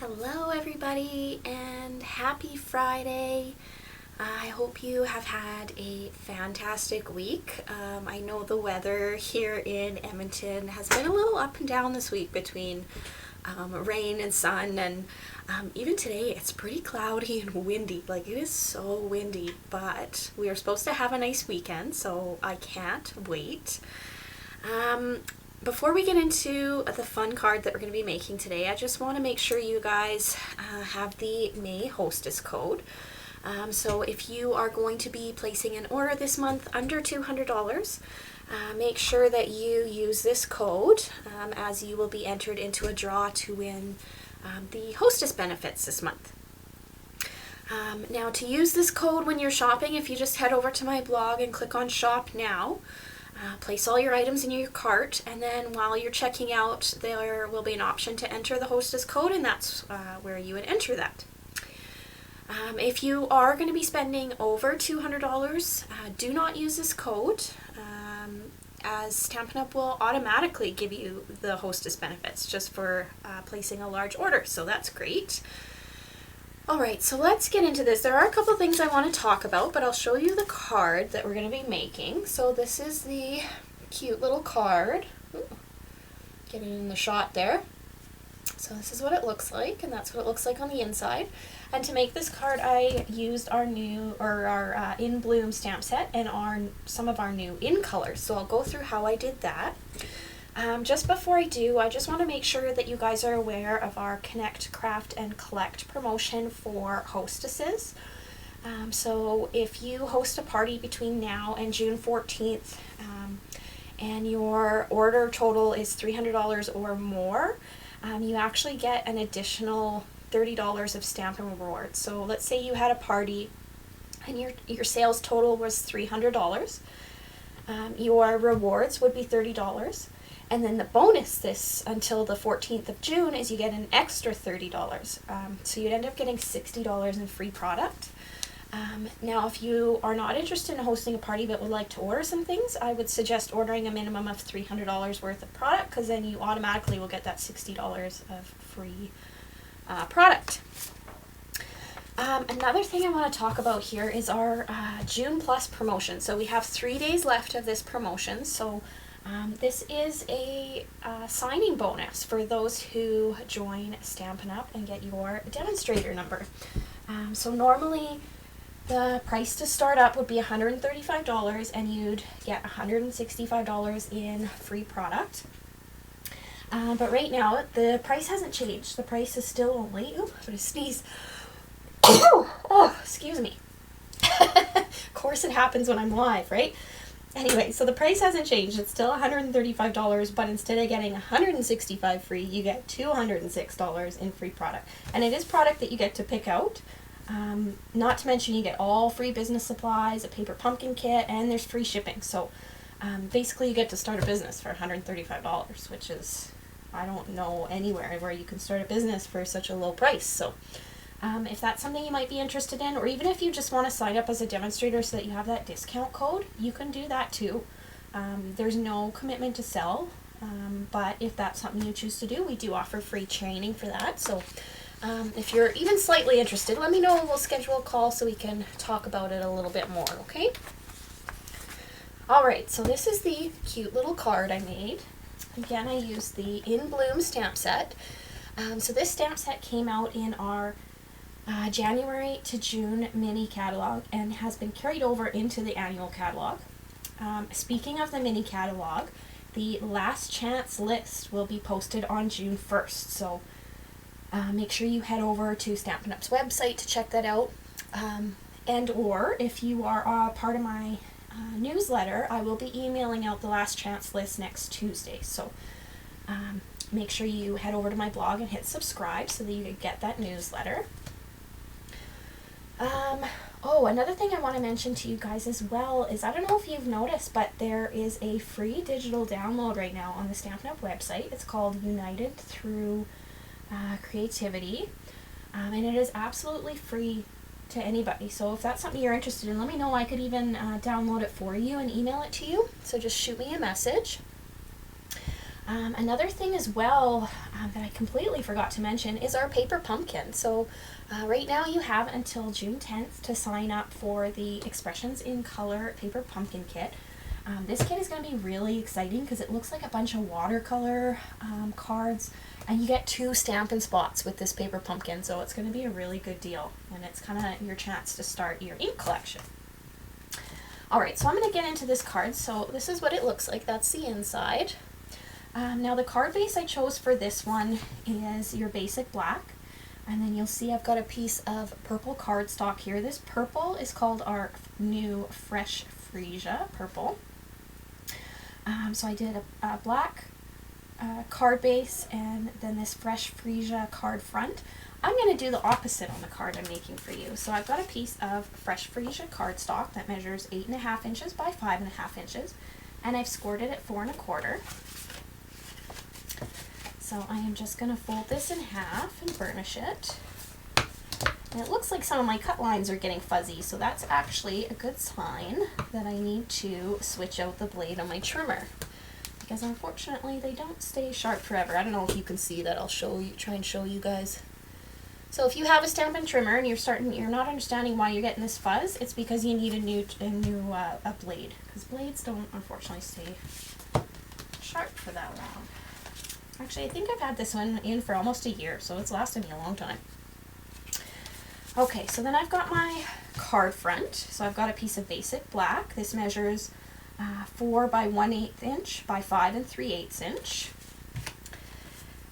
Hello everybody and happy Friday. I hope you have had a fantastic week. I know the weather here in Edmonton has been a little up and down this week between rain and sun, and even today it's pretty cloudy and windy. Like, it is so windy, but we are supposed to have a nice weekend, so I can't wait. Before we get into the fun card that we're going to be making today, I just want to make sure you guys have the May hostess code. So if you are going to be placing an order this month under $200, make sure that you use this code, as you will be entered into a draw to win the hostess benefits this month. Now, to use this code when you're shopping, if you just head over to my blog and click on Shop Now, place all your items in your cart, and then while you're checking out, there will be an option to enter the hostess code, and that's where you would enter that. If you are going to be spending over $200, do not use this code, as Stampinè will automatically give you the hostess benefits just for placing a large order, so that's great. Alright, so let's get into this. There are a couple things I want to talk about, but I'll show you the card that we're going to be making. So this is the cute little card. Ooh, get it in the shot there. So this is what it looks like, and that's what it looks like on the inside. And to make this card, I used our In Bloom stamp set and some of our new in colors. So I'll go through how I did that. Just before I do, I just want to make sure that you guys are aware of our Connect, Craft, and Collect promotion for hostesses. So if you host a party between now and June 14th, and your order total is $300 or more, you actually get an additional $30 of Stampin' rewards. So let's say you had a party and your sales total was $300. Your rewards would be $30. And then the bonus this until the 14th of June is you get an extra $30. So you'd end up getting $60 in free product. Now, if you are not interested in hosting a party but would like to order some things, I would suggest ordering a minimum of $300 worth of product, because then you automatically will get that $60 of free product. Another thing I want to talk about here is our June Plus promotion. So we have 3 days left of this promotion. So this is a signing bonus for those who join Stampin' Up! And get your demonstrator number. So normally the price to start up would be $135, and you'd get $165 in free product. But right now the price hasn't changed. The price is still only, ooh, I'm gonna sneeze. Oh, excuse me. Of course it happens when I'm live, right? Anyway, so the price hasn't changed. It's still $135, but instead of getting $165 free, you get $206 in free product. And it is product that you get to pick out. Not to mention you get all free business supplies, a paper pumpkin kit, and there's free shipping. So basically you get to start a business for $135, which is, I don't know anywhere where you can start a business for such a low price. So if that's something you might be interested in, or even if you just want to sign up as a demonstrator so that you have that discount code, you can do that too. There's no commitment to sell, but if that's something you choose to do, we do offer free training for that. So if you're even slightly interested, let me know and we'll schedule a call so we can talk about it a little bit more, okay? Alright, so this is the cute little card I made. Again, I used the In Bloom stamp set. So this stamp set came out in our January to June mini catalog and has been carried over into the annual catalog. Speaking of the mini catalog, the last chance list will be posted on June 1st. So make sure you head over to Stampin' Up's website to check that out. And or if you are part of my newsletter, I will be emailing out the last chance list next Tuesday. So make sure you head over to my blog and hit subscribe so that you can get that newsletter. Oh, another thing I want to mention to you guys as well is, I don't know if you've noticed, but there is a free digital download right now on the Stampin' Up! Website. It's called United Through Creativity, and it is absolutely free to anybody. So if that's something you're interested in, let me know. I could even download it for you and email it to you. So just shoot me a message. Another thing as well, that I completely forgot to mention is our paper pumpkin. So right now you have until June 10th to sign up for the Expressions in Color paper pumpkin kit. This kit is going to be really exciting because it looks like a bunch of watercolor cards, and you get 2 Stampin' spots with this paper pumpkin, so it's going to be a really good deal, and it's kind of your chance to start your ink collection. Alright, so I'm going to get into this card. So this is what it looks like. That's the inside. Now the card base I chose for this one is your basic black, and then you'll see I've got a piece of purple cardstock here. This purple is called our new Fresh Freesia purple. So I did a black card base and then this Fresh Freesia card front. I'm going to do the opposite on the card I'm making for you. So I've got a piece of Fresh Freesia cardstock that measures 8.5 inches by 5.5 inches, and I've scored it at 4 1/4. So I am just going to fold this in half and burnish it. And it looks like some of my cut lines are getting fuzzy, so that's actually a good sign that I need to switch out the blade on my trimmer, because unfortunately they don't stay sharp forever. I don't know if you can see that. I'll try and show you guys. So if you have a Stampin' trimmer and you're not understanding why you're getting this fuzz, it's because you need a new blade, because blades don't unfortunately stay sharp for that long. Actually, I think I've had this one in for almost a year, so it's lasted me a long time. Okay, so then I've got my card front. So I've got a piece of basic black. This measures 4 by 1/8 inch by 5 3/8 inch.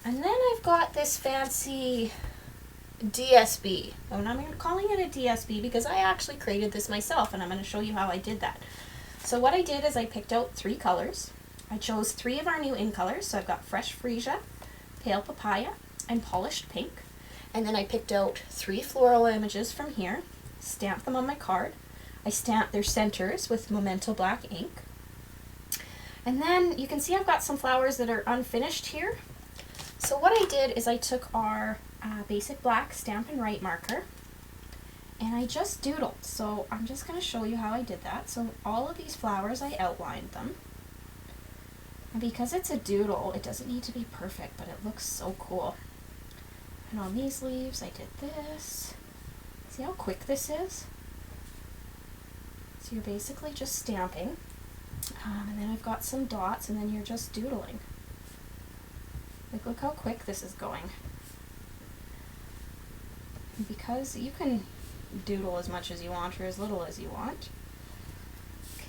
And then I've got this fancy DSP. And I'm calling it a DSP because I actually created this myself, and I'm going to show you how I did that. So what I did is I picked out 3 colors. I chose 3 of our new in colors. So I've got Fresh Freesia, Pale Papaya, and Polished Pink. And then I picked out 3 floral images from here, stamped them on my card. I stamped their centers with Memento Black ink. And then you can see I've got some flowers that are unfinished here. So what I did is I took our basic black Stampin' Write marker and I just doodled. So I'm just going to show you how I did that. So all of these flowers, I outlined them. And because it's a doodle, it doesn't need to be perfect, but it looks so cool. And on these leaves, I did this. See how quick this is? So you're basically just stamping. And then I've got some dots, and then you're just doodling. Like, look how quick this is going. And because you can doodle as much as you want or as little as you want.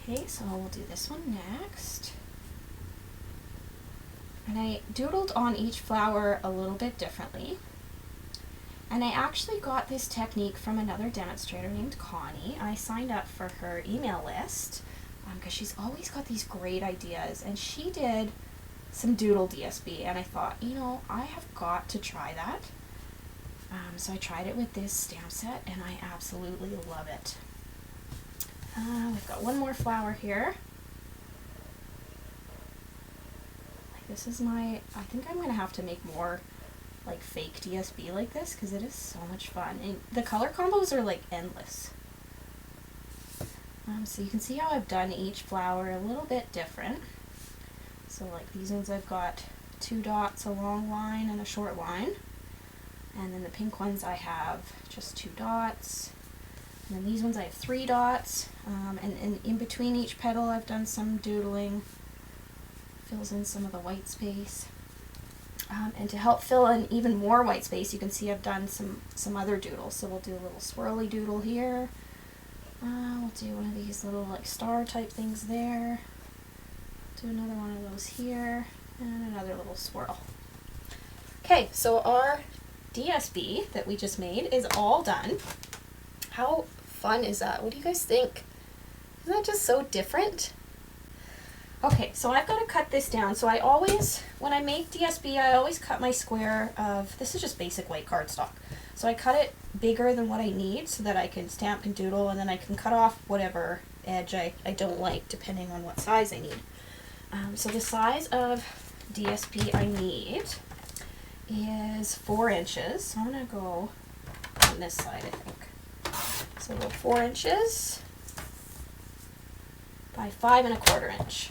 Okay, so we'll do this one next. And I doodled on each flower a little bit differently. And I actually got this technique from another demonstrator named Connie. I signed up for her email list because she's always got these great ideas. And she did some Doodle DSP, and I thought, you know, I have got to try that. So I tried it with this stamp set, and I absolutely love it. We've got one more flower here. This is I think I'm going to have to make more like fake DSP like this because it is so much fun. And the color combos are like endless. So you can see how I've done each flower a little bit different. So like these ones I've got 2 dots, a long line, and a short line. And then the pink ones I have just 2 dots. And then these ones I have 3 dots. And in between each petal I've done some doodling. Fills in some of the white space. And to help fill in even more white space, you can see I've done some other doodles. So we'll do a little swirly doodle here. We'll do one of these little like star type things there. Do another one of those here, and another little swirl. Okay, so our DSP that we just made is all done. How fun is that? What do you guys think? Isn't that just so different? Okay, so I've got to cut this down. So I always, when I make DSP, I always cut my square of, this is just basic white cardstock. So I cut it bigger than what I need so that I can stamp and doodle, and then I can cut off whatever edge I don't like depending on what size I need. So the size of DSP I need is 4 inches. So I'm going to go on this side, I think. So we'll go 4 inches by 5 1/4 inch.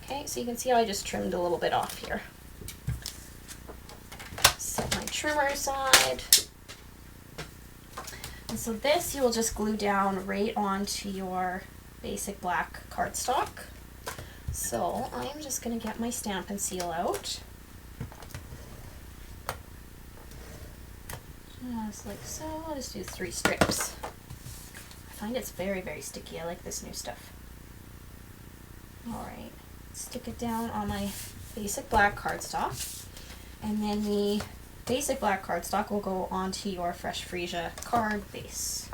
Okay, so you can see how I just trimmed a little bit off here. trimmer side. And so this you will just glue down right onto your basic black cardstock. So I'm just going to get my Stampin' Seal out. Just like so. I'll just do 3 strips. I find it's very, very sticky. I like this new stuff. Alright, stick it down on my basic black cardstock. And then the basic black cardstock will go onto your Fresh Freesia card base.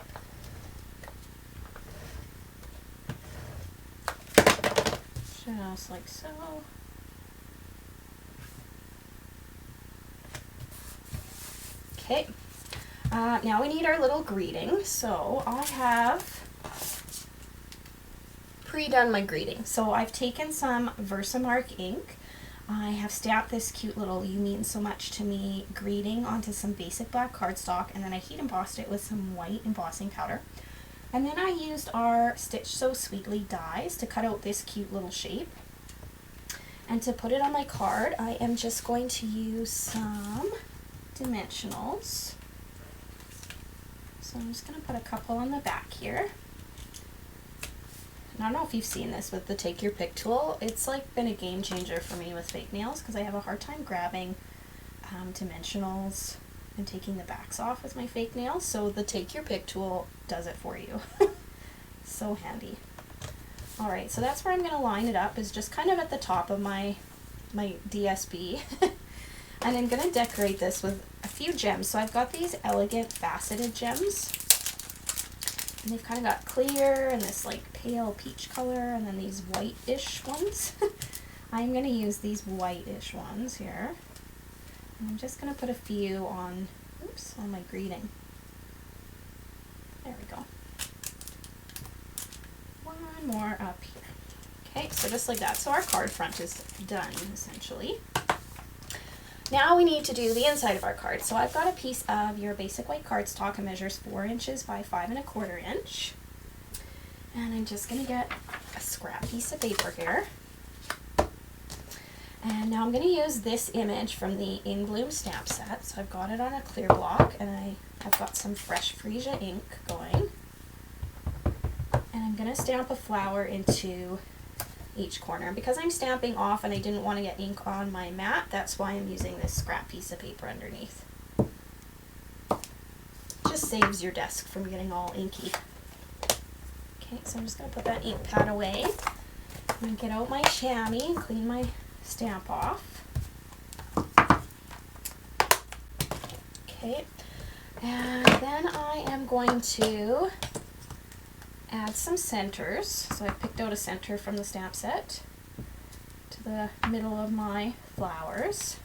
Just like so. Okay, now we need our little greeting. So I have pre-done my greeting. So I've taken some Versamark ink. I have stamped this cute little "You Mean So Much to Me" greeting onto some basic black cardstock, and then I heat embossed it with some white embossing powder. And then I used our Stitch So Sweetly dies to cut out this cute little shape. And to put it on my card, I am just going to use some dimensionals. So I'm just going to put a couple on the back here. And I don't know if you've seen this with the Take Your Pick tool. It's like been a game changer for me with fake nails because I have a hard time grabbing dimensionals and taking the backs off with my fake nails. So the Take Your Pick tool does it for you. So handy. Alright, so that's where I'm going to line it up, is just kind of at the top of my DSP. And I'm going to decorate this with a few gems. So I've got these elegant faceted gems. And they've kind of got clear and this like pale peach color, and then these white-ish ones. I'm going to use these white-ish ones here. And I'm just going to put a few on, oops, on my greeting. There we go. One more up here. Okay, so just like that. So our card front is done, essentially. Now we need to do the inside of our card. So I've got a piece of your basic white cardstock. It measures 4 inches by 5 1/4 inch. And I'm just going to get a scrap piece of paper here. And now I'm going to use this image from the In Bloom stamp set. So I've got it on a clear block, and I've got some Fresh Freesia ink going. And I'm going to stamp a flower into each corner. Because I'm stamping off and I didn't want to get ink on my mat, that's why I'm using this scrap piece of paper underneath. Just saves your desk from getting all inky. Okay, so I'm just going to put that ink pad away. I'm going to get out my chamois and clean my stamp off. Okay, and then I am going to add some centers. So I picked out a center from the stamp set to the middle of my flowers.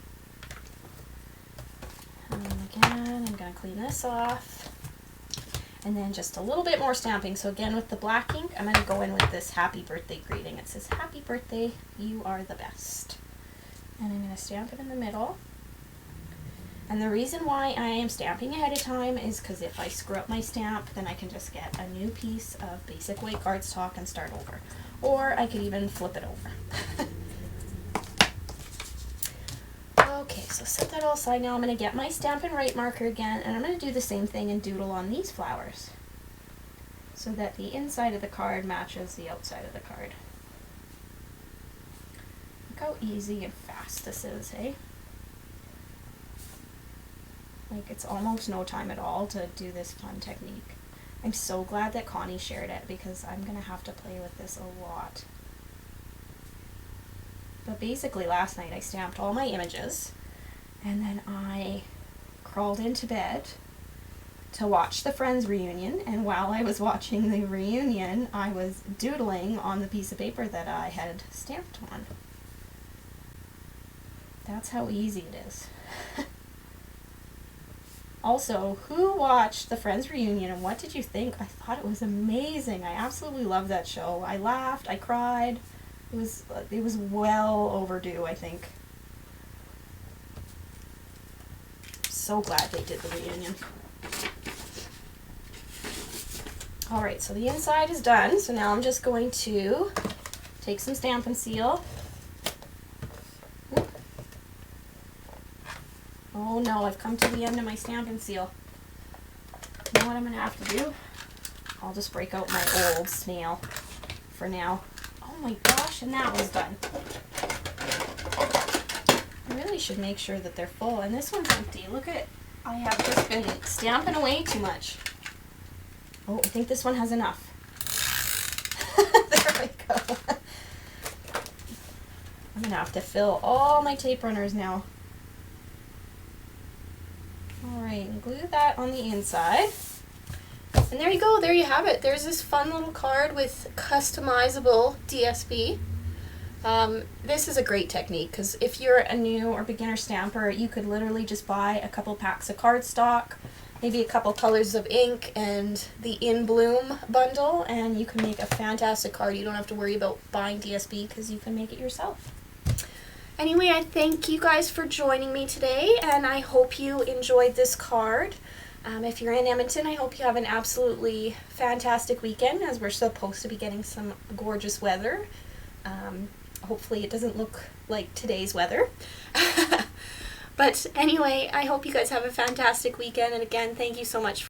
And again, I'm going to clean this off. And then just a little bit more stamping. So again, with the black ink, I'm going to go in with this happy birthday greeting. It says, "Happy birthday, you are the best." And I'm going to stamp it in the middle. And the reason why I am stamping ahead of time is because if I screw up my stamp, then I can just get a new piece of basic white cardstock and start over. Or I could even flip it over. Okay, so set that all aside. Now I'm going to get my Stampin' Right marker again, and I'm going to do the same thing and doodle on these flowers so that the inside of the card matches the outside of the card. Look how easy and fast this is, hey? Like, it's almost no time at all to do this fun technique. I'm so glad that Connie shared it because I'm going to have to play with this a lot. But basically last night I stamped all my images and then I crawled into bed to watch the Friends reunion, and while I was watching the reunion I was doodling on the piece of paper that I had stamped on. That's how easy it is. Also, who watched the Friends reunion and what did you think? I thought it was amazing. I absolutely loved that show. I laughed, I cried. It was well overdue, I think. So glad they did the reunion. Alright, so the inside is done. So now I'm just going to take some Stampin' Seal. Oh Oh no, I've come to the end of my Stampin' Seal. You know what I'm going to have to do? I'll just break out my old snail for now. Oh my gosh, and that was done. I really should make sure that they're full. And this one's empty. Look at, I have just been stamping away too much. Oh, I think this one has enough. There we go. I'm going to have to fill all my tape runners now. Alright, and glue that on the inside. And there you go, there you have it. There's this fun little card with customizable DSP. This is a great technique because if you're a new or beginner stamper, you could literally just buy a couple packs of cardstock, maybe a couple colors of ink, and the In Bloom bundle, and you can make a fantastic card. You don't have to worry about buying DSP because you can make it yourself. Anyway, I thank you guys for joining me today, and I hope you enjoyed this card. If you're in Edmonton, I hope you have an absolutely fantastic weekend, as we're supposed to be getting some gorgeous weather. Hopefully it doesn't look like today's weather. But anyway, I hope you guys have a fantastic weekend, and again, thank you so much